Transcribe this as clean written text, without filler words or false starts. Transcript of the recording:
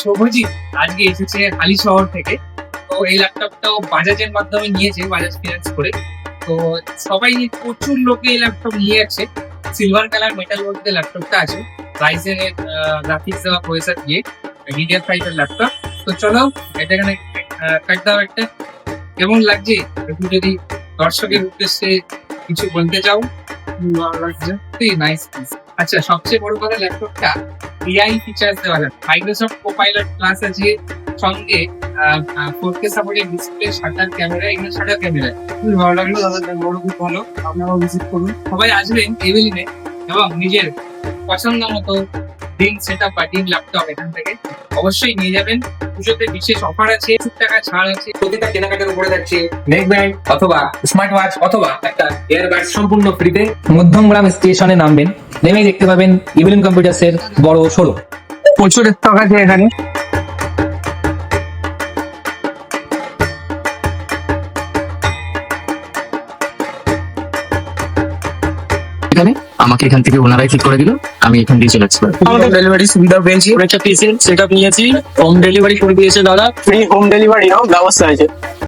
শুভজিৎ আজকে এসেছে হালি শহর থেকে। তো এই ল্যাপটপটাও বাজাজের মাধ্যমে নিয়েছে, বাজাজ ফিনান্স করে। তো সবাই প্রচুর লোকে এই ল্যাপটপ নিয়ে যাচ্ছে। সিলভার কালার মেটাল বডিতে ল্যাপটপটা আছে, রাইজেন এর গ্রাফিক্স দেওয়া প্রসেসর দিয়ে মিডিয়া ফাইভের ল্যাপটপ। তো চলো এটা এখানে কাট দাও একটা। কেমন লাগছে একটু যদি দর্শকের উদ্দেশ্যে কিছু বলতে চাও। ভালো লাগছে, নাইস। আচ্ছা, সবচেয়ে বড় কথা ল্যাপটপটা এআই ফিচার্স দেওয়া যায়। মাইক্রোসফট কোপাইলট প্লাস আছে, সঙ্গে 4K supported display, shutter camera, এখানে শাটার ক্যামেরা। খুবই ভালো লাগলো দাদা, বড় খুব ভালো। আপনারাও ভিজিট করুন, সবাই আসবেন এভেলিনে এবং নিজের পছন্দ মতো ড্রিম সেটআপ বা ড্রিম ল্যাপটপ এখান থেকে অবশ্যই নিয়ে যাবেন। পুজোতে বিশেষ অফার আছে, 50 টাকা ছাড় আছে। প্রতিটা কেনাকাটার উপরে থাকছে নেক ব্যান্ড অথবা স্মার্ট ওয়াচ অথবা একটা এয়ারবাড সম্পূর্ণ ফ্রিতে। মধ্যমগ্রাম স্টেশনে নামবেন, নেমেই দেখতে পাবেন ইভিলিন কম্পিউটার্স এর বড় শোরুম। প্রচুর স্টক আছে এখানে। এখানে আমাকে এখান থেকে ওনারাই ঠিক করে দিল, আমি এখান দিয়ে চলে যাচ্ছি। আমাদের ডেলিভারি সুবিধা পেয়েছি, একটা পিসি সেটআপ নিয়েছি, হোম ডেলিভারি করে দিয়েছে দাদা। ফ্রি হোম ডেলিভারিও ব্যবস্থা আছে।